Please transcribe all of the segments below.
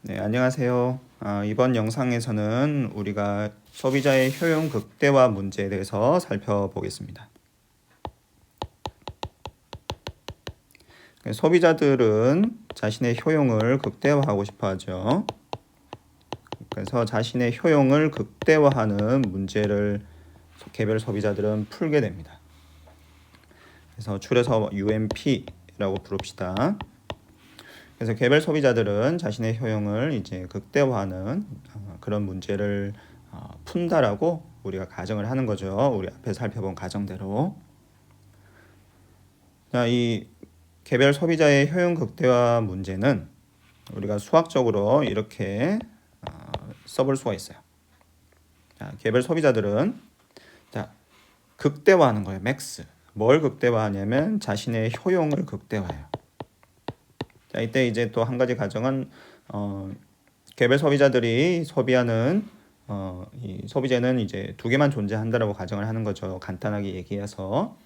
네, 안녕하세요. 이번 영상에서는 우리가 소비자의 효용 극대화 문제에 대해서 살펴보겠습니다. 소비자들은 자신의 효용을 극대화하고 싶어 하죠. 그래서 자신의 효용을 극대화하는 문제를 개별 소비자들은 풀게 됩니다. 그래서 줄여서 UMP라고 부릅시다. 그래서 개별 소비자들은 자신의 효용을 이제 극대화하는 그런 문제를 푼다라고 우리가 가정을 하는 거죠. 우리 앞에 살펴본 가정대로. 자, 이 개별 소비자의 효용 극대화 문제는 우리가 수학적으로 이렇게 써볼 수가 있어요. 자, 개별 소비자들은 자, 극대화하는 거예요. 맥스. 뭘 극대화하냐면 자신의 효용을 극대화해요. 자, 이때 이제 또 한 가지 가정은 개별 소비자들이 소비하는 이 소비재는 이제 두 개만 존재한다라고 가정을 하는 거죠. 간단하게 얘기해서.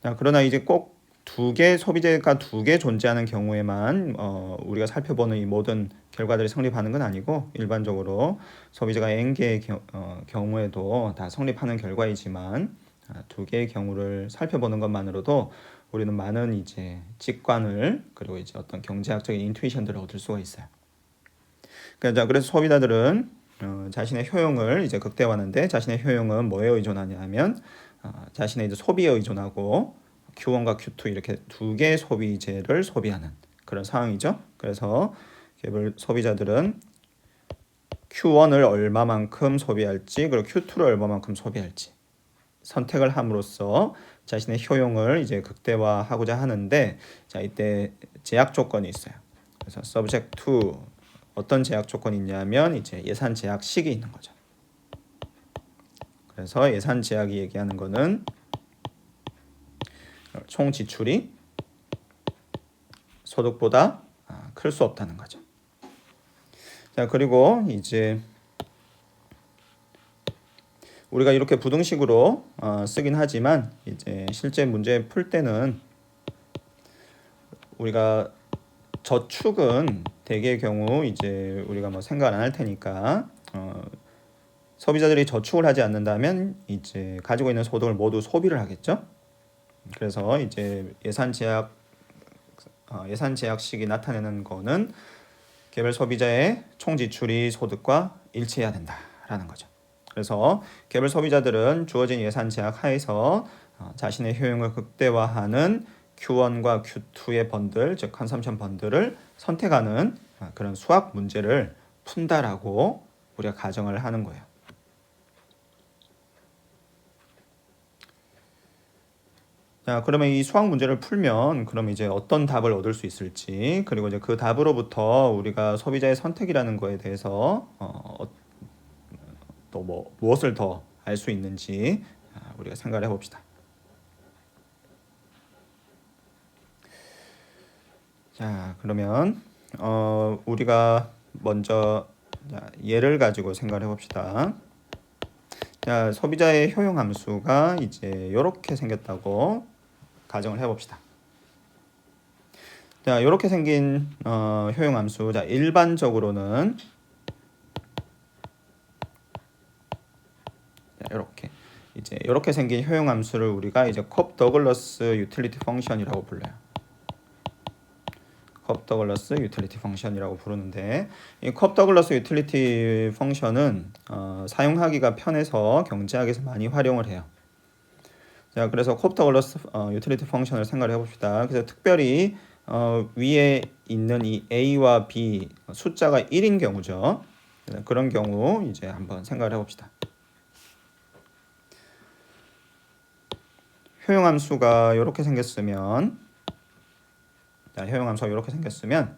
자, 그러나 이제 꼭 두 개 소비재가 두 개 존재하는 경우에만 우리가 살펴보는 이 모든 결과들이 성립하는 건 아니고 일반적으로 소비재가 n개의 경우에도 다 성립하는 결과이지만 두 개의 경우를 살펴보는 것만으로도 우리는 많은 이제 직관을 그리고 이제 어떤 경제학적인 인투이션들을 얻을 수가 있어요. 그래서 소비자들은 자신의 효용을 이제 극대화하는데 자신의 효용은 뭐에 의존하냐면 자신의 이제 소비에 의존하고 Q1과 Q2 이렇게 두 개의 소비재를 소비하는 그런 상황이죠. 그래서 개별 소비자들은 Q1을 얼마만큼 소비할지 그리고 Q2를 얼마만큼 소비할지 선택을 함으로써 자신의 효용을 이제 극대화하고자 하는데 자 이때 제약 조건이 있어요. 그래서 subject to 어떤 제약 조건이 있냐면 이제 예산 제약식이 있는 거죠. 그래서 예산 제약이 얘기하는 거는 총 지출이 소득보다 클 수 없다는 거죠. 자, 그리고 이제 우리가 이렇게 부등식으로 쓰긴 하지만 이제 실제 문제 풀 때는 우리가 저축은 대개의 경우 이제 우리가 뭐 생각 안 할 테니까 소비자들이 저축을 하지 않는다면 이제 가지고 있는 소득을 모두 소비를 하겠죠. 그래서 이제 예산 제약식이 나타내는 거는 개별 소비자의 총 지출이 소득과 일치해야 된다라는 거죠. 그래서 개별 소비자들은 주어진 예산 제약 하에서 자신의 효용을 극대화하는 Q1과 Q2의 번들, 즉 컨섬션 번들을 선택하는 그런 수학 문제를 푼다라고 우리가 가정을 하는 거예요. 자, 그러면 이 수학 문제를 풀면 그럼 이제 어떤 답을 얻을 수 있을지 그리고 이제 그 답으로부터 우리가 소비자의 선택이라는 거에 대해서 또 뭐 무엇을 더 알 수 있는지 우리가 생각을 해봅시다. 자, 그러면 우리가 먼저 예를 가지고 생각을 해봅시다. 자, 소비자의 효용 함수가 이제 이렇게 생겼다고 가정을 해봅시다. 자, 이렇게 생긴 효용 함수. 자, 일반적으로는 이렇게 생긴 효용 함수를 우리가 이제 콥 더글러스 유틸리티 펑션이라고 불러요. 컵 더글러스 유틸리티 펑션이라고 부르는데 이 컵 더글러스 유틸리티 펑션은 사용하기가 편해서 경제학에서 많이 활용을 해요. 자, 그래서 컵 더글러스 유틸리티 펑션을 생각해 봅시다. 그래서 특별히 위에 있는 이 A와 B 숫자가 1인 경우죠. 그런 경우 이제 한번 생각을 해봅시다. 효용함수가 이렇게 생겼으면 자, 효용함수가 이렇게 생겼으면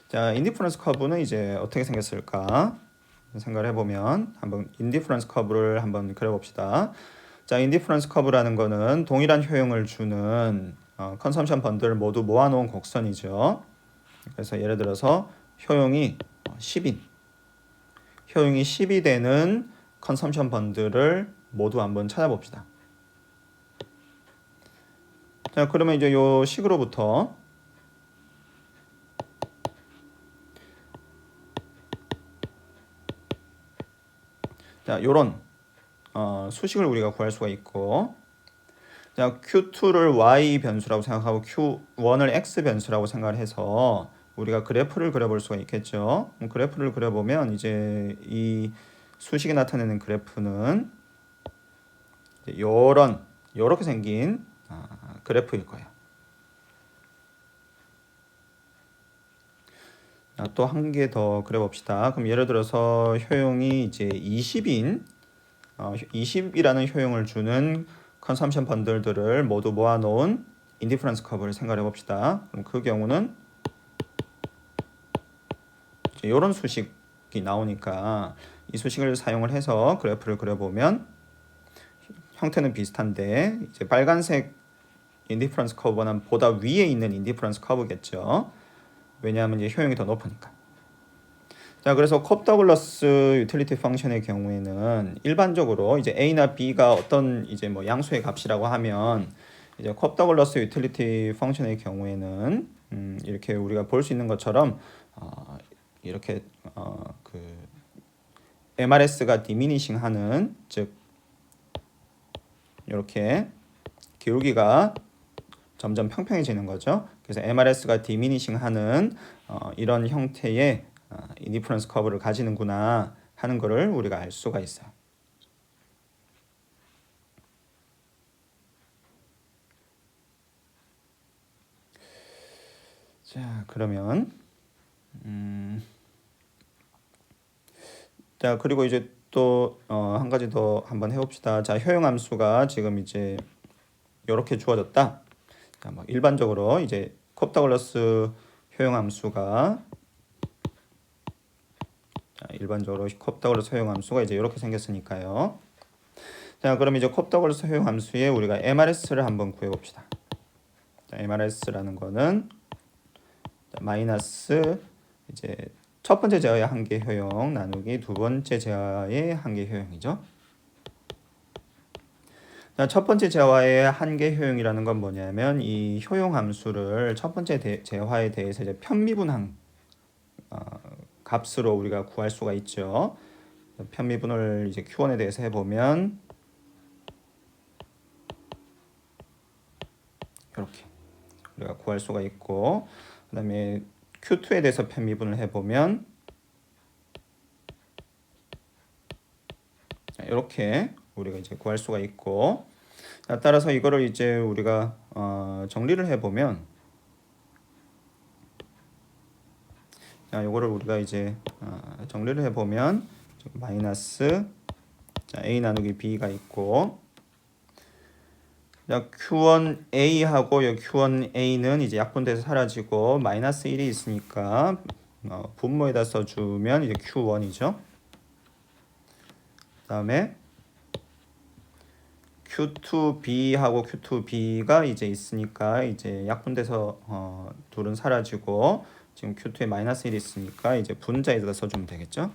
자, 인디퍼런스 커브는 이제 어떻게 생겼을까 생각을 해보면 한번 인디퍼런스 커브를 한번 그려봅시다. 자, 인디퍼런스 커브라는 거는 동일한 효용을 주는 컨섬션 번들을 모두 모아놓은 곡선이죠. 그래서 예를 들어서 효용이 10인 효용이 10이 되는 컨섬션 번들을 모두 한번 찾아봅시다. 자, 그러면 이제 요 식으로부터 자, 요런 수식을 우리가 구할 수가 있고, 자, Q2를 Y 변수라고 생각하고 Q1을 X 변수라고 생각을 해서 우리가 그래프를 그려볼 수가 있겠죠. 그래프를 그려보면 이제 이 수식이 나타내는 그래프는 요렇게 생긴 그래프일 거예요. 또 한 개 더 그려봅시다. 그럼 예를 들어서 효용이 이제 20이라는 효용을 주는 컨섬션 번들들을 모두 모아놓은 인디퍼런스 커브를 생각해 봅시다. 그럼 그 경우는 이런 수식이 나오니까 이 수식을 사용을 해서 그래프를 그려보면 형태는 비슷한데 이제 빨간색 인디퍼런스 커브는 보다 위에 있는 인디퍼런스 커브겠죠. 왜냐하면 이제 효용이 더 높으니까. 자, 그래서 컵 더글러스 유틸리티 펑션의 경우에는 일반적으로 이제 A나 B가 어떤 이제 뭐 양수의 값이라고 하면 이제 컵 더글러스 유틸리티 펑션의 경우에는 이렇게 우리가 볼 수 있는 것처럼 이렇게 그 MRS가 디미니싱하는, 즉 이렇게 기울기가 점점 평평해지는 거죠. 그래서 MRS가 디미니싱하는 이런 형태의 인디퍼런스 커브를 가지는구나 하는 것을 우리가 알 수가 있어요. 자, 그러면 자, 그리고 이제 또 한 가지 더 한번 해봅시다. 자, 효용 함수가 지금 이제 이렇게 주어졌다. 자, 뭐 일반적으로 이제 컵 더글러스 효용 함수가 일반적으로 컵 더글러스 효용 함수가 이제 이렇게 생겼으니까요. 자, 그럼 이제 컵 더글러스 효용 함수에 우리가 MRS를 한번 구해봅시다. 자, MRS라는 거는 마이너스 이제 첫 번째 제어의 한계 효용 나누기 두 번째 제어의 한계 효용이죠. 자, 첫 번째 제어의 한계 효용이라는 건 뭐냐면 이 효용 함수를 첫 번째 제어에 대해서 이제 편미분한 값으로 우리가 구할 수가 있죠. 편미분을 이제 Q1에 대해서 해보면 이렇게 우리가 구할 수가 있고, 그다음에 Q2에 대해서 편미분을 해보면 이렇게 우리가 이제 구할 수가 있고, 따라서 이거를 이제 우리가 정리를 해보면, 자, 이거를 우리가 이제 정리를 해보면 마이너스 A 나누기 B가 있고, 자, Q1A하고 여기 Q1A는 이제 약분돼서 사라지고 마이너스 1이 있으니까 분모에다 써주면 이제 Q1이죠. 그 다음에 Q2B하고 Q2B가 이제 있으니까 이제 약분돼서 둘은 사라지고 지금 Q2에 마이너스 1이 있으니까 이제 분자에다 써주면 되겠죠.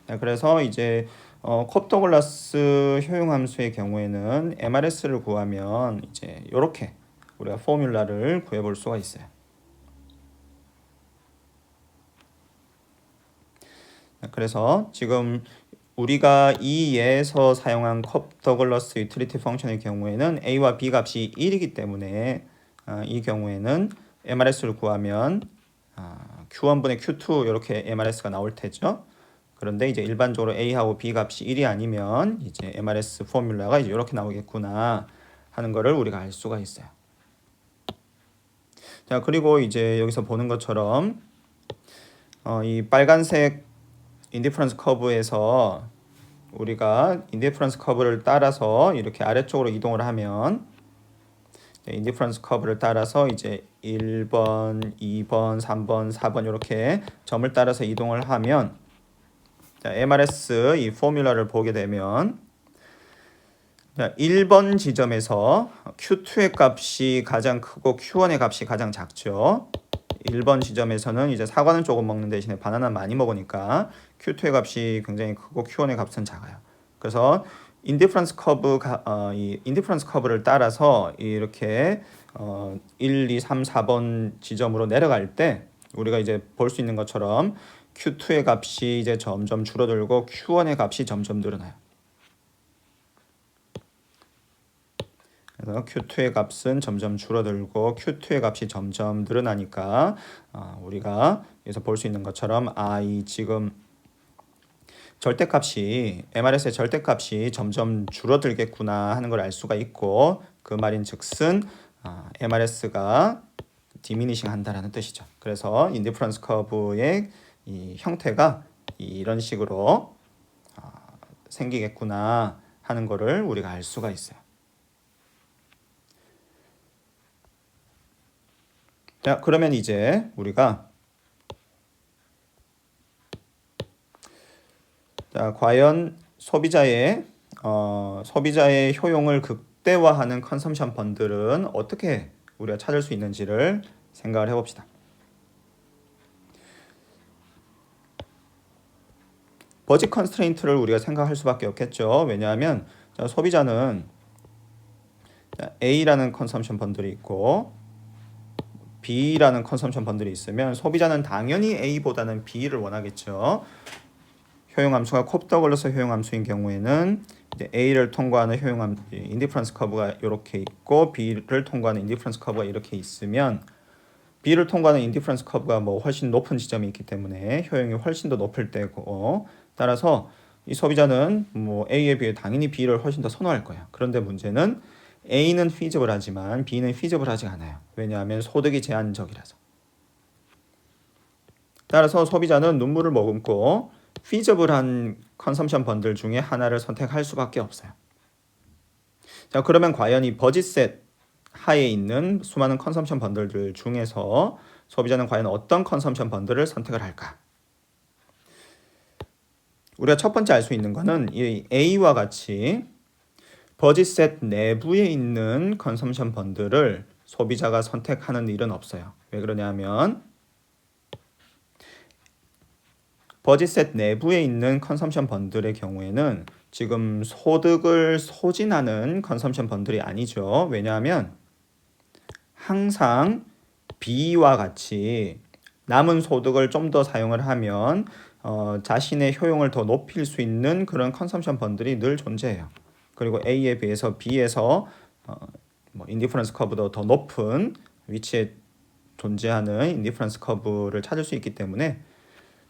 네, 그래서 이제 컵 더글라스 효용 함수의 경우에는 MRS를 구하면 이제 이렇게 우리가 포뮬라를 구해볼 수가 있어요. 그래서 지금 우리가 이 예에서 사용한 컵 더글러스 유틸리티 펑션의 경우에는 A와 B 값이 1이기 때문에 이 경우에는 MRS를 구하면 Q1분의 Q2 이렇게 MRS가 나올 테죠. 그런데 이제 일반적으로 A하고 B 값이 1이 아니면 이제 MRS 포뮬라가 이제 이렇게 나오겠구나 하는 거를 우리가 알 수가 있어요. 자, 그리고 이제 여기서 보는 것처럼 이 빨간색 인디퍼런스 커브에서 우리가 인디퍼런스 커브를 따라서 이렇게 아래쪽으로 이동을 하면 인디퍼런스 커브를 따라서 이제 1번, 2번, 3번, 4번 이렇게 점을 따라서 이동을 하면 자, MRS 이 포뮬러를 보게 되면 자, 1번 지점에서 Q2의 값이 가장 크고 Q1의 값이 가장 작죠. 1번 지점에서는 이제 사과는 조금 먹는 대신에 바나나 많이 먹으니까 Q2의 값이 굉장히 크고 Q1의 값은 작아요. 그래서 인디퍼런스 커브를 따라서 이렇게 1, 2, 3, 4번 지점으로 내려갈 때 우리가 이제 볼 수 있는 것처럼 Q2의 값이 이제 점점 줄어들고 Q1의 값이 점점 늘어나요. 그래서 Q2의 값은 점점 줄어들고 Q2의 값이 점점 늘어나니까 우리가 여기서 볼 수 있는 것처럼 이 지금 절대값이 MRS의 절대값이 점점 줄어들겠구나 하는 걸 알 수가 있고, 그 말인즉슨 MRS가 디미니싱 한다라는 뜻이죠. 그래서 인디퍼런스 커브의 이 형태가 이런 식으로 생기겠구나 하는 거를 우리가 알 수가 있어요. 자, 그러면 이제 우리가 과연 소비자의 효용을 극대화하는 컨섬션 펀들은 어떻게 우리가 찾을 수 있는지를 생각을 해봅시다. 버짓 컨스트레인트를 우리가 생각할 수밖에 없겠죠. 왜냐하면 소비자는 A라는 컨섬션 펀들이 있고 B라는 컨섬션 펀들이 있으면 소비자는 당연히 A보다는 B를 원하겠죠. 효용함수가 콥더글러스 효용함수인 경우에는 이제 A를 통과하는 인디퍼런스 커브가 이렇게 있고 B를 통과하는 인디퍼런스 커브가 이렇게 있으면 B를 통과하는 인디퍼런스 커브가 뭐 훨씬 높은 지점이 있기 때문에 효용이 훨씬 더 높을 때고, 따라서 이 소비자는 뭐 A에 비해 당연히 B를 훨씬 더 선호할 거야. 그런데 문제는 A는 feasible하지만 B는 feasible하지 않아요. 왜냐하면 소득이 제한적이라서. 따라서 소비자는 눈물을 머금고 feasible한 컨섬션 번들 중에 하나를 선택할 수밖에 없어요. 자, 그러면 과연 이 버짓셋 하에 있는 수많은 컨섬션 번들들 중에서 소비자는 과연 어떤 컨섬션 번들을 선택을 할까? 우리가 첫 번째 알 수 있는 거는 이 A와 같이 버짓셋 내부에 있는 컨섬션 번들을 소비자가 선택하는 일은 없어요. 왜 그러냐면 버짓셋 내부에 있는 컨섬션 번들의 경우에는 지금 소득을 소진하는 컨섬션 번들이 아니죠. 왜냐하면 항상 B와 같이 남은 소득을 좀 더 사용을 하면 자신의 효용을 더 높일 수 있는 그런 컨섬션 번들이 늘 존재해요. 그리고 A에 비해서 B에서 인디퍼런스 커브도 더 높은 위치에 존재하는 인디퍼런스 커브를 찾을 수 있기 때문에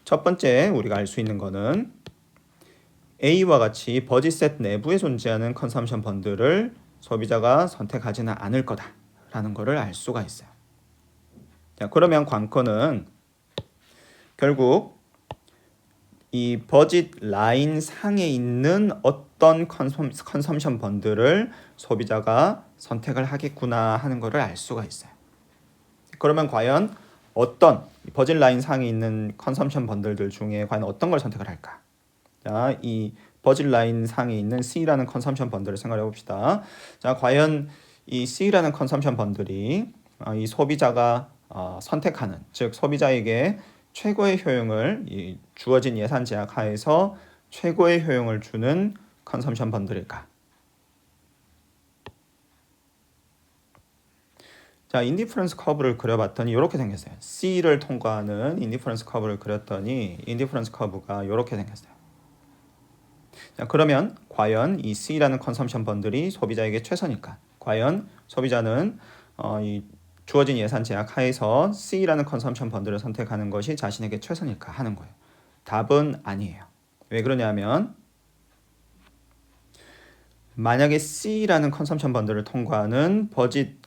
첫 번째 우리가 알 수 있는 거는 A와 같이 버짓셋 내부에 존재하는 컨섬션 번들을 소비자가 선택하지는 않을 거다라는 것을 알 수가 있어요. 자, 그러면 관건은 결국 이 버짓 라인 상에 있는 어떤 컨섬션 번들을 소비자가 선택을 하겠구나 하는 것을 알 수가 있어요. 그러면 과연 어떤 버짓 라인 상에 있는 컨섬션 번들들 중에 과연 어떤 걸 선택을 할까? 자, 이 버짓 라인 상에 있는 C라는 컨섬션 번들을 생각해 봅시다. 자, 과연 이 C라는 컨섬션 번들이 이 소비자가 선택하는, 즉 소비자에게 최고의 효용을 이 주어진 예산 제약 하에서 최고의 효용을 주는 컨섬션 번들일까? 자, 인디퍼런스 커브를 그려봤더니 이렇게 생겼어요. C를 통과하는 인디퍼런스 커브를 그렸더니 인디퍼런스 커브가 이렇게 생겼어요. 자, 그러면 과연 이 C라는 컨섬션 번들이 소비자에게 최선일까? 과연 소비자는 이 주어진 예산 제약 하에서 C라는 컨섬션 번들을 선택하는 것이 자신에게 최선일까 하는 거예요. 답은 아니에요. 왜 그러냐면 만약에 C라는 컨섬션 번들을 통과하는 버짓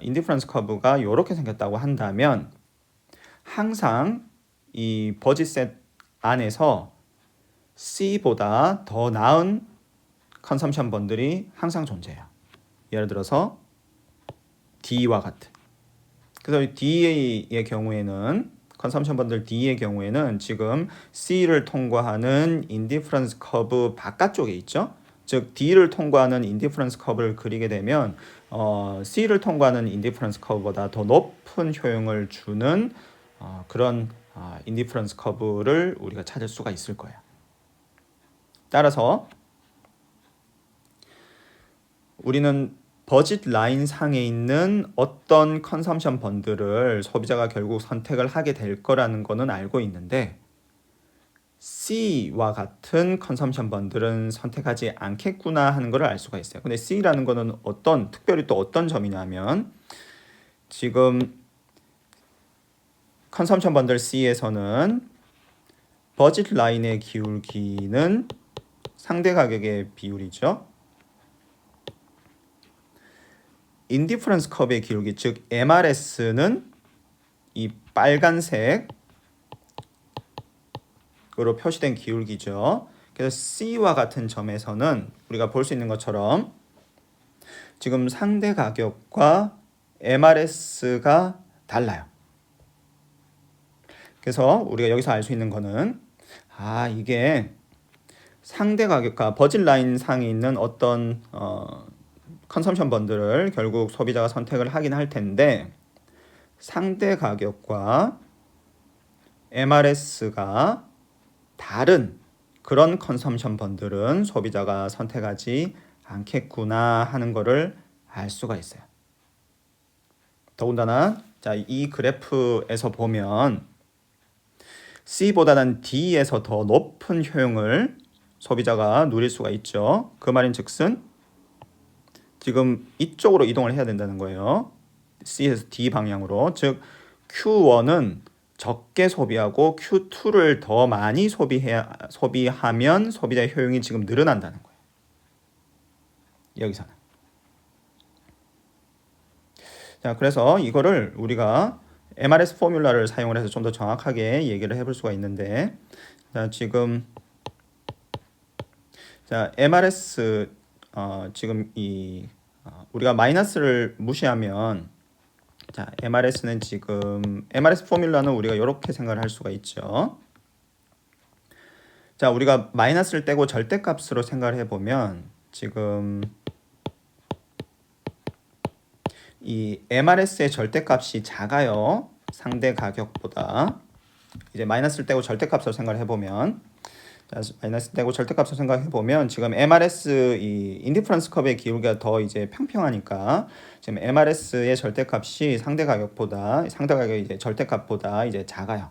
인디퍼런스 커브가 이렇게 생겼다고 한다면 항상 이 버짓셋 안에서 C보다 더 나은 컨섬션 번들이 항상 존재해요. 예를 들어서 D와 같은. 그래서 D의 경우에는 컨섬션 번들 D의 경우에는 지금 C를 통과하는 인디퍼런스 커브 바깥쪽에 있죠. 즉 D를 통과하는 인디퍼런스 커브를 그리게 되면 C를 통과하는 인디퍼런스 커브보다 더 높은 효용을 주는 그런 인디퍼런스 커브를 우리가 찾을 수가 있을 거예요. 따라서 우리는 버짓 라인 상에 있는 어떤 컨섬션 번들을 소비자가 결국 선택을 하게 될 거라는 거는 알고 있는데 C와 같은 컨섬션 번들은 선택하지 않겠구나 하는 것을 알 수가 있어요. 근데 C라는 거는 특별히 또 어떤 점이냐면 지금 컨섬션 번들 C에서는 버짓 라인의 기울기는 상대 가격의 비율이죠. 인디퍼런스 커브의 기울기, 즉 MRS는 이 빨간색으로 표시된 기울기죠. 그래서 C와 같은 점에서는 우리가 볼 수 있는 것처럼 지금 상대 가격과 MRS가 달라요. 그래서 우리가 여기서 알 수 있는 거는 이게 상대 가격과 버짓 라인 상에 있는 어떤 컨섬션 번들을 결국 소비자가 선택을 하긴 할 텐데 상대 가격과 MRS가 다른 그런 컨섬션 번들은 소비자가 선택하지 않겠구나 하는 것을 알 수가 있어요. 더군다나 이 그래프에서 보면 C보다는 D에서 더 높은 효용을 소비자가 누릴 수가 있죠. 그 말인즉슨 지금 이쪽으로 이동을 해야 된다는 거예요. C에서 D 방향으로. 즉 Q1은 적게 소비하고 Q2를 더 많이 소비하면 소비자의 효용이 지금 늘어난다는 거예요. 여기서는. 자, 그래서 이거를 우리가 MRS 포뮬라를 사용을 해서 좀 더 정확하게 얘기를 해볼 수가 있는데, 지금 MRS 지금 우리가 마이너스를 무시하면 MRS는 지금 MRS 포뮬라는 우리가 이렇게 생각을 할 수가 있죠. 우리가 마이너스를 떼고 절대값으로 생각을 해보면 지금 이 MRS의 절대값이 작아요. 상대 가격보다. 이제 마이너스를 떼고 절대값으로 생각을 해보면 마이너스 떼고 절대값으로 생각해 보면 지금 MRS 이 인디퍼런스 커브의 기울기가 더 이제 평평하니까 지금 MRS의 절대값이 상대 가격의 이제 절대값보다 이제 작아요.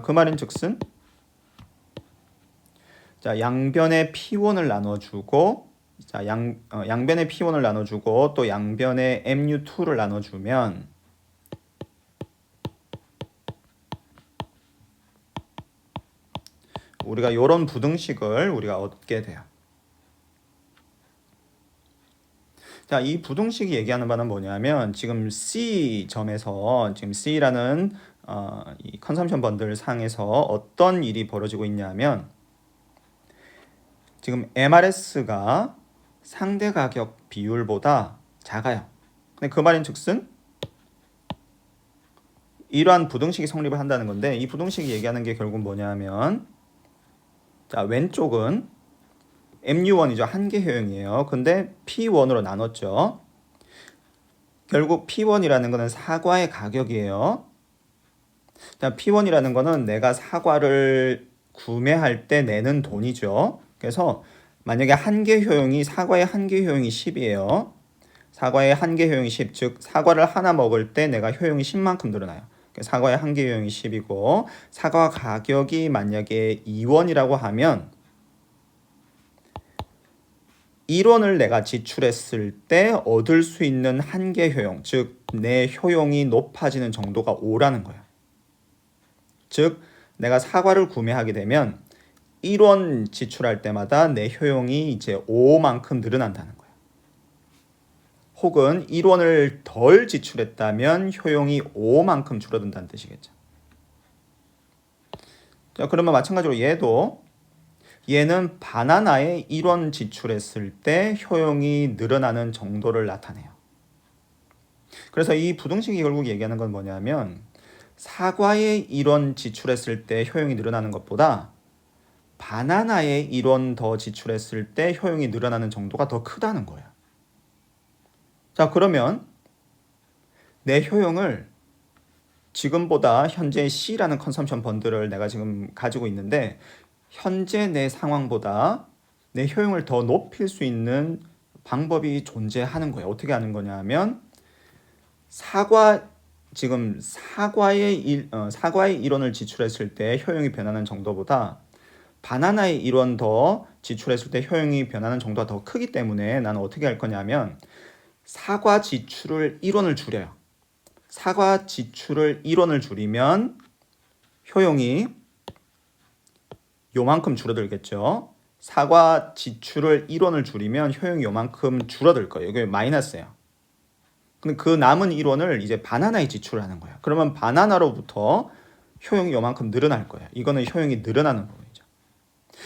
그 말인즉슨 양변의 P1을 나눠주고 양변의 P1을 나눠주고 또 양변의 MU2를 나눠주면 우리가 이런 부등식을 우리가 얻게 돼요. 이 부등식이 얘기하는 바는 뭐냐면 지금 C 점에서 지금 C라는 이 컨섬션 번들 상에서 어떤 일이 벌어지고 있냐면 지금 MRS가 상대 가격 비율보다 작아요. 근데 그 말인즉슨 이러한 부등식이 성립을 한다는 건데 이 부등식이 얘기하는 게 결국 뭐냐면 왼쪽은 MU1이죠. 한계 효용이에요. 근데 P1으로 나눴죠. 결국 P1이라는 거는 사과의 가격이에요. P1이라는 거는 내가 사과를 구매할 때 내는 돈이죠. 그래서 만약에 사과의 한계 효용이 10이에요. 사과의 한계 효용이 10, 즉 사과를 하나 먹을 때 내가 효용이 10만큼 늘어나요. 사과의 한계 효용이 10이고 사과 가격이 만약에 2원이라고 하면 1원을 내가 지출했을 때 얻을 수 있는 한계 효용, 즉 내 효용이 높아지는 정도가 5라는 거예요. 즉 내가 사과를 구매하게 되면 1원 지출할 때마다 내 효용이 이제 5만큼 늘어난다는 거예요. 혹은 1원을 덜 지출했다면 효용이 5만큼 줄어든다는 뜻이겠죠. 그러면 마찬가지로 얘는 바나나에 1원 지출했을 때 효용이 늘어나는 정도를 나타내요. 그래서 이 부등식이 결국 얘기하는 건 뭐냐면 사과에 1원 지출했을 때 효용이 늘어나는 것보다 바나나에 1원 더 지출했을 때 효용이 늘어나는 정도가 더 크다는 거예요. 그러면 내 효용을 지금보다 현재 C라는 컨섬션 번들을 내가 지금 가지고 있는데 현재 내 상황보다 내 효용을 더 높일 수 있는 방법이 존재하는 거예요. 어떻게 하는 거냐 하면 지금 사과의 이론을 지출했을 때 효용이 변하는 정도보다 바나나의 이론 더 지출했을 때 효용이 변하는 정도가 더 크기 때문에 나는 어떻게 할 거냐면 사과 지출을 이론을 줄여요. 사과 지출을 이론을 줄이면 효용이 요만큼 줄어들겠죠. 사과 지출을 이론을 줄이면 효용이 요만큼 줄어들 거예요. 이게 마이너스예요. 근데 그 남은 이론을 이제 바나나에 지출을 하는 거예요. 그러면 바나나로부터 효용이 요만큼 늘어날 거예요. 이거는 효용이 늘어나는 부분이죠.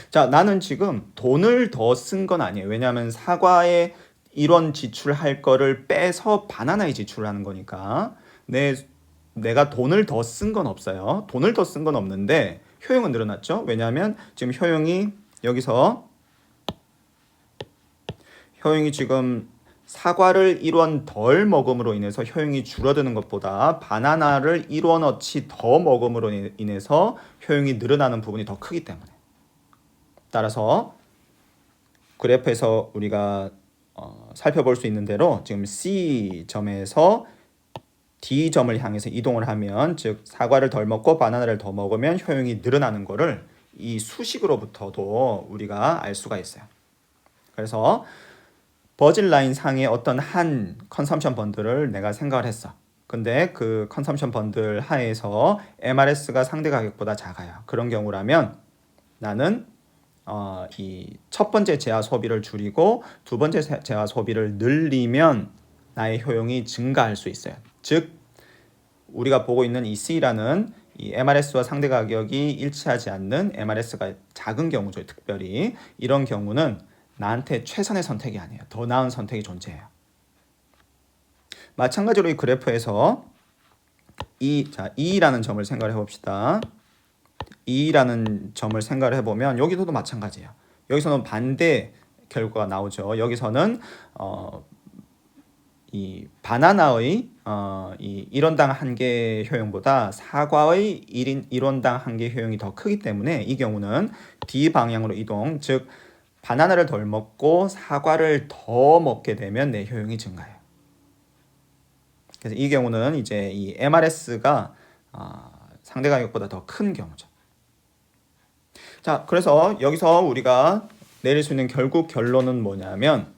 자, 나는 지금 돈을 더 쓴 건 아니에요. 왜냐하면 사과에 이론 지출할 거를 빼서 바나나에 지출을 하는 거니까 내가 돈을 더 쓴 건 없어요. 돈을 더 쓴 건 없는데 효용은 늘어났죠. 왜냐하면 지금 여기서 효용이 지금 사과를 1원 덜 먹음으로 인해서 효용이 줄어드는 것보다 바나나를 1원어치 더 먹음으로 인해서 효용이 늘어나는 부분이 더 크기 때문에, 따라서 그래프에서 우리가 살펴볼 수 있는 대로 지금 C점에서 D점을 향해서 이동을 하면, 즉 사과를 덜 먹고 바나나를 더 먹으면 효용이 늘어나는 거를 이 수식으로부터도 우리가 알 수가 있어요. 그래서 버짓 라인 상의 어떤 한 컨섬션 번들을 내가 생각을 했어. 근데 그 컨섬션 번들 하에서 MRS가 상대 가격보다 작아요. 그런 경우라면 나는 이 첫 번째 제한 소비를 줄이고 두 번째 제한 소비를 늘리면 나의 효용이 증가할 수 있어요. 즉 우리가 보고 있는 이 C라는 이 MRS와 상대 가격이 일치하지 않는 MRS가 작은 경우죠. 특별히 이런 경우는 나한테 최선의 선택이 아니에요. 더 나은 선택이 존재해요. 마찬가지로 이 그래프에서 E라는 점을 생각해 봅시다. E라는 점을 생각을 해보면 여기서도 마찬가지예요. 여기서는 반대 결과가 나오죠. 여기서는 이 바나나의 이 1원당 1개 효용보다 사과의 1원당 1개 효용이 더 크기 때문에 이 경우는 D 방향으로 이동, 즉 바나나를 덜 먹고 사과를 더 먹게 되면 내 효용이 증가해요. 그래서 이 경우는 이제 이 MRS가 상대 가격보다 더 큰 경우죠. 자, 그래서 여기서 우리가 내릴 수 있는 결국 결론은 뭐냐면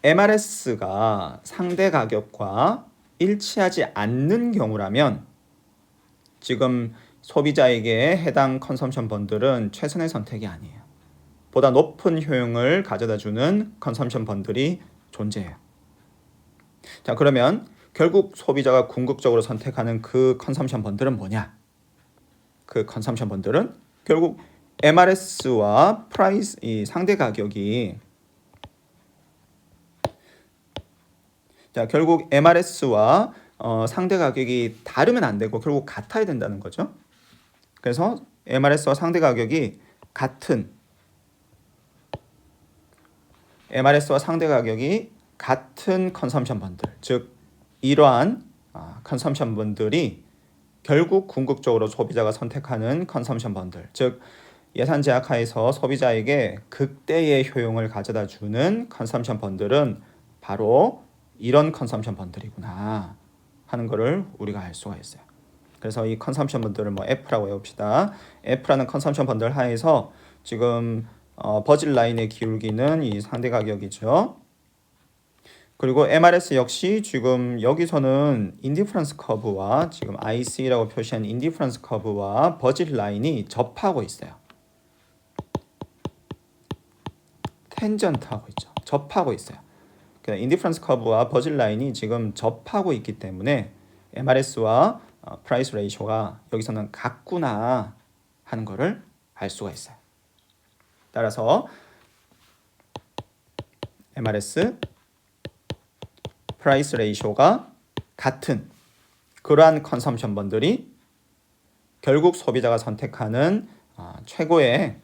MRS가 상대 가격과 일치하지 않는 경우라면 지금 소비자에게 해당 컨섬션 번들은 최선의 선택이 아니에요. 보다 높은 효용을 가져다 주는 컨섬션 번들이 존재해요. 자, 그러면 결국 소비자가 궁극적으로 선택하는 그 컨섬션 번들은 뭐냐? 그 컨섬션 번들은 결국 MRS와 프라이스, 이 상대 가격이, 자, 결국 MRS와 상대 가격이 다르면 안 되고 결국 같아야 된다는 거죠. 그래서 MRS와 상대 가격이 같은 컨섬션 번들, 즉 이러한 컨섬션 번들이 결국 궁극적으로 소비자가 선택하는 컨섬션 번들, 즉 예산 제약하에서 소비자에게 극대의 효용을 가져다 주는 컨섬션 번들은 바로 이런 컨섬션 번들이구나 하는 것을 우리가 알 수가 있어요. 그래서 이 컨섬션 번들을 뭐 F라고 해봅시다. F라는 컨섬션 번들 하에서 지금 버짓 라인의 기울기는 이 상대 가격이죠. 그리고 MRS 역시 지금 여기서는 인디퍼런스 커브와 지금 IC라고 표시한 인디퍼런스 커브와 버짓 라인이 접하고 있어요. 텐전트하고 있죠. 접하고 있어요. 그러니까 인디퍼런스 커브와 버짓 라인이 지금 접하고 있기 때문에 MRS와 프라이스 레이쇼가 여기서는 같구나 하는 것을 알 수가 있어요. 따라서 MRS 프라이스 레이쇼가 같은 그러한 컨섬션 번들이 결국 소비자가 선택하는 최고의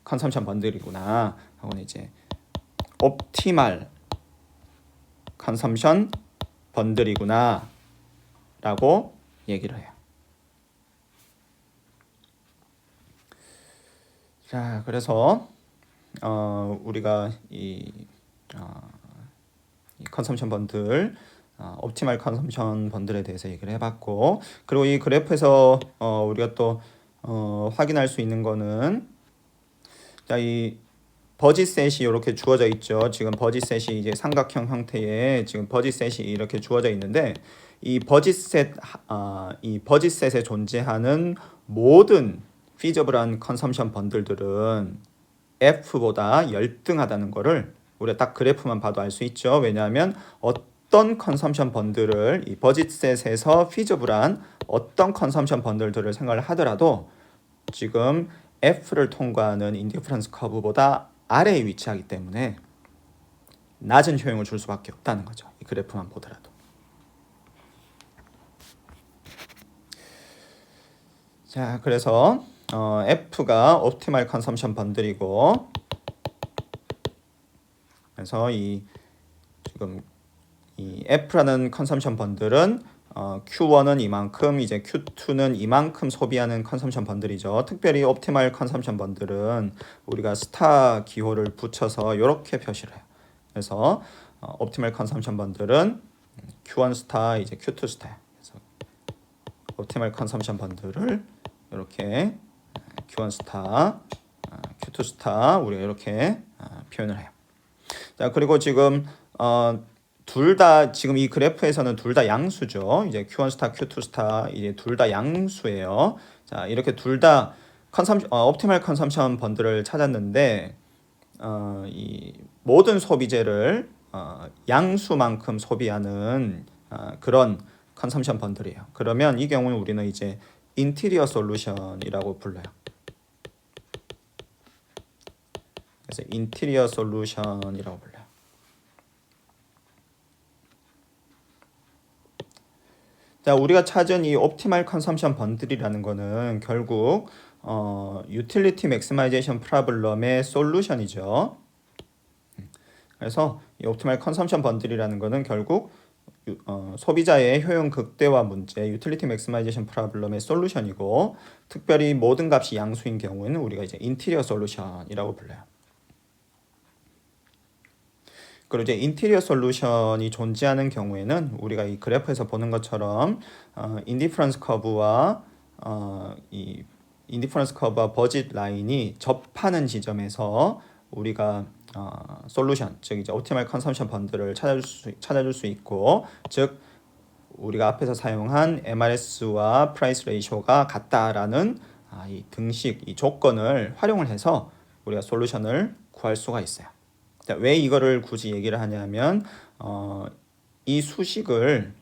컨섬션 번들이구나 하고는 이제 옵티멀 컨섬션 번들이구나 라고 얘기를 해요. 자, 그래서 우리가 이 이 컨섬션 번들, 옵티멀 컨섬션 번들에 대해서 얘기를 해봤고, 그리고 이 그래프에서 우리가 또 확인할 수 있는 거는, 자, 이 버짓셋이 이렇게 주어져 있죠. 지금 버짓셋이 이제 삼각형 형태의 지금 버짓셋이 이렇게 주어져 있는데, 이 버짓셋에 존재하는 모든 피저블한 컨섬션 번들들은 F보다 열등하다는 거를 우리가 딱 그래프만 봐도 알 수 있죠. 왜냐하면 어떤 컨섬션 번들을 이 버짓셋에서 피저블한 어떤 컨섬션 번들들을 생각을 하더라도 지금 F를 통과하는 인디퍼런스 커브보다 아래에 위치하기 때문에 낮은 효용을 줄 수밖에 없다는 거죠. 이 그래프만 보더라도. 자, 그래서 F가 옵티멀 컨섬션 번들이고, 그래서 지금 이 F라는 컨섬션 번들은 Q1은 이만큼, 이제 Q2는 이만큼 소비하는 컨섬션 번들이죠. 특별히 옵티멀 컨섬션 번들은 우리가 스타 기호를 붙여서 이렇게 표시를 해요. 그래서 옵티멀 컨섬션 번들은 Q1 스타, 이제 Q2 스타예요. 그래서 옵티멀 컨섬션 번들을 이렇게 Q1 스타, Q2 스타 우리가 이렇게 표현을 해요. 자, 그리고 지금 둘 다 지금 이 그래프에서는 둘 다 양수죠. 이제 Q1 스타, Q2 스타 이제 둘 다 양수예요. 자, 이렇게 둘 다 옵티멀 컨섬션 번들을 찾았는데 이 모든 소비재를 양수만큼 소비하는 그런 컨섬션 번들이에요. 그러면 이 경우는 우리는 이제 인티리어 솔루션이라고 불러요. 그래서 인티리어 솔루션이라고 불러요. 자, 우리가 찾은 이 옵티멀 컨섬션 번들이라는 거는 결국 유틸리티 맥시마이제이션 프로블럼의 솔루션이죠. 그래서 이 옵티멀 컨섬션 번들이라는 거는 결국 소비자의 효용 극대화 문제, 유틸리티 맥시마이제이션 프로블럼의 솔루션이고, 특별히 모든 값이 양수인 경우에는 우리가 이제 인티리어 솔루션이라고 불러요. 그리고 이제 인티리어 솔루션이 존재하는 경우에는 우리가 이 그래프에서 보는 것처럼 인디퍼런스 커브와 이 인디퍼런스 커브와 버짓 라인이 접하는 지점에서 우리가 솔루션, 즉 이제 옵티멀 컨섬션 번들을 찾아줄 수 있고, 즉 우리가 앞에서 사용한 MRS와 프라이스 레이쇼가 같다라는 이 등식, 이 조건을 활용을 해서 우리가 솔루션을 구할 수가 있어요. 자, 왜 이거를 굳이 얘기를 하냐면 이 수식을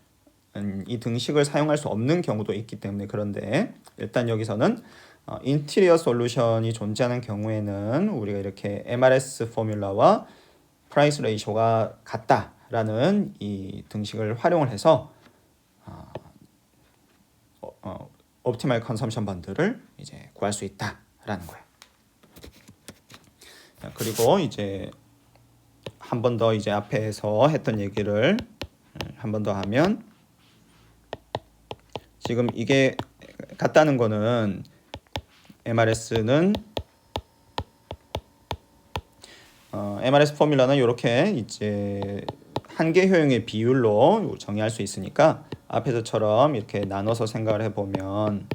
이 등식을 사용할 수 없는 경우도 있기 때문에, 그런데 일단 여기서는 인티리어 솔루션이 존재하는 경우에는 우리가 이렇게 MRS 포뮬라와 프라이스 레이쇼가 같다라는 이 등식을 활용을 해서 옵티멀 컨섬션 번들을 이제 구할 수 있다라는 거예요. 자, 그리고 이제 한 번 더 이제 앞에서 했던 얘기를 한 번 더 하면, 지금 이게 같다는 거는 MRS는 MRS 포뮬라는 이렇게 이제 한계 효용의 비율로 정의할 수 있으니까 앞에서처럼 이렇게 나눠서 생각을 해보면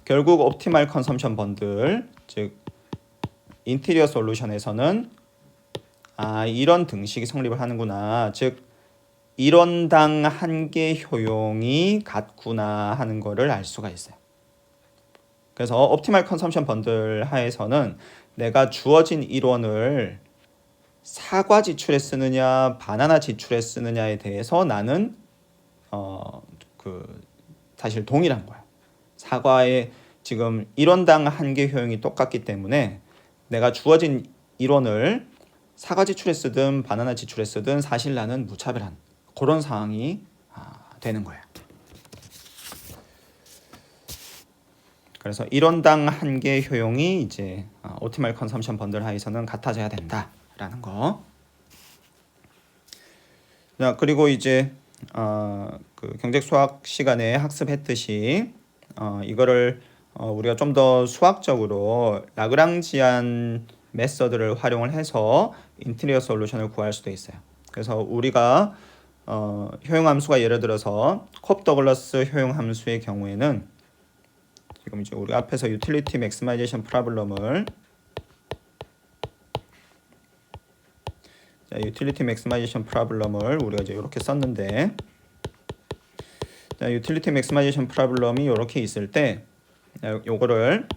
결국 옵티멀 컨섬션 번들, 즉 인티리어 솔루션에서는 이런 등식이 성립을 하는구나, 즉 1원당 한계 효용이 같구나 하는 거를 알 수가 있어요. 그래서 옵티멀 컨섬션 번들 하에서는 내가 주어진 1원을 사과 지출에 쓰느냐 바나나 지출에 쓰느냐에 대해서 나는 사실 동일한 거야. 사과의 지금 1원당 한계 효용이 똑같기 때문에 내가 주어진 1원을 사과 지출에 쓰든 바나나 지출에 쓰든 사실 나는 무차별한 그런 상황이 되는 거예요. 그래서 1원당 한계 효용이 이제 옵티멀 컨섬션 번들 하에서는 같아져야 된다라는 거. 자, 그리고 이제 그 경제 수학 시간에 학습했듯이 이거를 우리가 좀 더 수학적으로 라그랑지안 메서드를 활용을 해서 인테리어 솔루션을 구할 수도 있어요. 그래서 우리가 효용 함수가 예를 들어서 콥 더글라스 효용 함수의 경우에는 지금 이제 우리 앞에서 유틸리티 맥시마이제이션 프로블럼을 유틸리티 맥시마이제이션 프로블럼을 우리가 이제 이렇게 썼는데, 유틸리티 맥시마이제이션 프로블럼이 이렇게 있을 때 요거를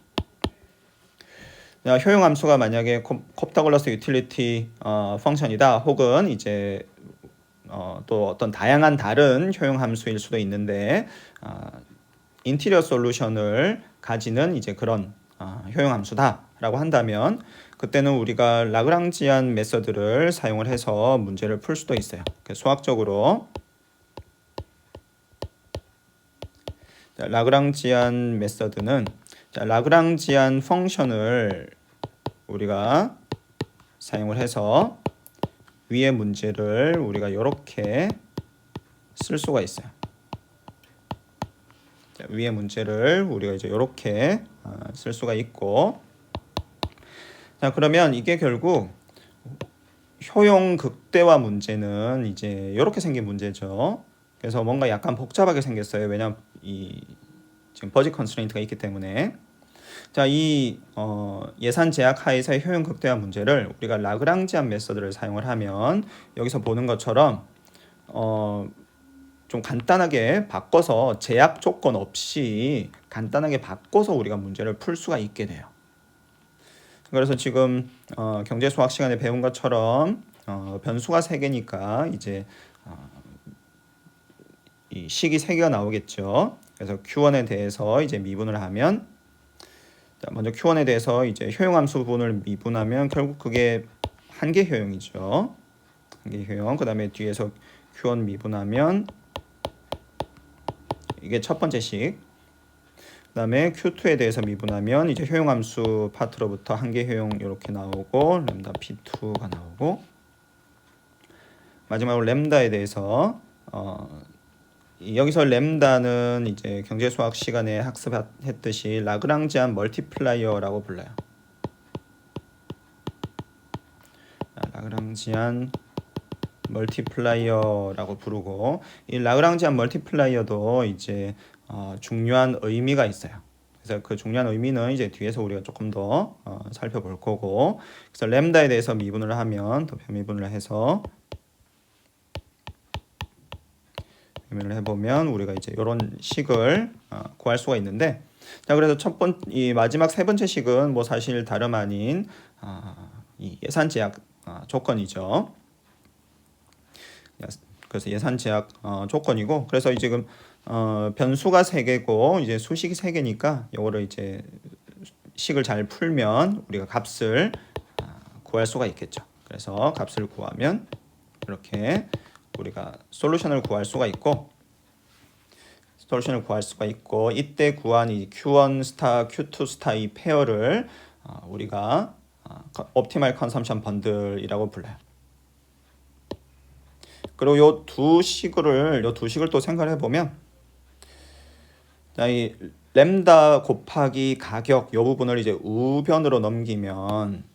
효용 함수가 만약에 콥 더글라스 유틸리티 펑션이다, 혹은 이제 또 어떤 다양한 다른 효용 함수일 수도 있는데 인테리어 솔루션을 가지는 이제 그런 효용 함수다라고 한다면, 그때는 우리가 라그랑지안 메서드를 사용을 해서 문제를 풀 수도 있어요. 수학적으로 라그랑지안 메서드는 라그랑지안 펑션을 우리가 사용을 해서 위의 문제를 우리가 이렇게 쓸 수가 있어요. 위의 문제를 우리가 이제 이렇게 쓸 수가 있고, 자, 그러면 이게 결국 효용 극대화 문제는 이제 이렇게 생긴 문제죠. 그래서 뭔가 약간 복잡하게 생겼어요. 왜냐하면 지금 버짓 컨스트레인트가 있기 때문에. 자, 이 예산 제약 하에서의 효용 극대화 문제를 우리가 라그랑지안 메서드를 사용을 하면 여기서 보는 것처럼 좀 간단하게 바꿔서, 제약 조건 없이 간단하게 바꿔서 우리가 문제를 풀 수가 있게 돼요. 그래서 지금 경제 수학 시간에 배운 것처럼 변수가 3개니까 이제 이 식이 3개가 나오겠죠. 그래서 Q1에 대해서 이제 미분을 하면, 먼저 Q1에 대해서 이제 효용함수분을 미분하면 결국 그게 한계 효용이죠. 한계 효용. 그 다음에 뒤에서 Q1 미분하면 이게 첫 번째 식. 그 다음에 Q2에 대해서 미분하면 이제 효용함수 파트로부터 한계 효용 이렇게 나오고, 램다 P2가 나오고, 마지막으로 램다에 대해서 여기서 램다는 이제 경제수학 시간에 학습했듯이 라그랑지안 멀티플라이어라고 불러요. 라그랑지안 멀티플라이어라고 부르고, 이 라그랑지안 멀티플라이어도 이제 중요한 의미가 있어요. 그래서 그 중요한 의미는 이제 뒤에서 우리가 조금 더 살펴볼 거고, 그래서 램다에 대해서 미분을 하면, 도표 미분을 해서 미분을 해보면 우리가 이제 이런 식을 구할 수가 있는데, 자, 그래서 이 마지막 3번째 식은 뭐 사실 다름 아닌 이 예산 제약 조건이죠. 그래서 예산 제약 조건이고, 그래서 지금 변수가 3개고 이제 수식이 3개니까 이거를 이제 식을 잘 풀면 우리가 값을 구할 수가 있겠죠. 그래서 값을 구하면 이렇게 우리가 솔루션을 구할 수가 있고, 이때 구한 이 Q1 스타, Q2 스타 이 페어를 우리가 옵티멀 컨섬션 번들이라고 불러요. 그리고 요 두 식을 또 생각해 보면, 이 램다 곱하기 가격 요 부분을 이제 우변으로 넘기면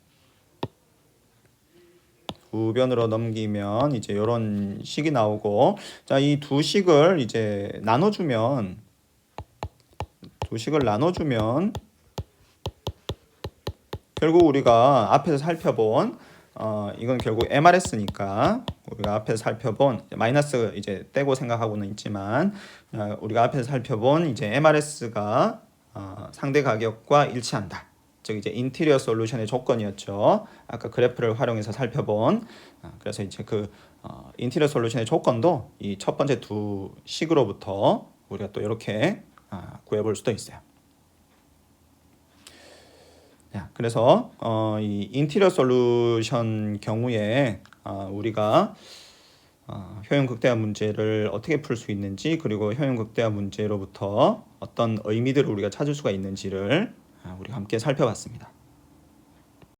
이제 이런 식이 나오고, 자, 이 두 식을 이제 나눠주면 결국 우리가 앞에서 살펴본 이건 결국 MRS니까 우리가 앞에서 살펴본 마이너스 이제 떼고 생각하고는 있지만, 우리가 앞에서 살펴본 이제 MRS가 상대 가격과 일치한다. 즉 이제 인테리어 솔루션의 조건이었죠. 아까 그래프를 활용해서 살펴본. 그래서 이제 그 인테리어 솔루션의 조건도 이 첫 번째 두 식으로부터 우리가 또 이렇게 구해볼 수도 있어요. 그래서 이 인테리어 솔루션 경우에 우리가 효용 극대화 문제를 어떻게 풀 수 있는지, 그리고 효용 극대화 문제로부터 어떤 의미들을 우리가 찾을 수가 있는지를 우리가 함께 살펴봤습니다.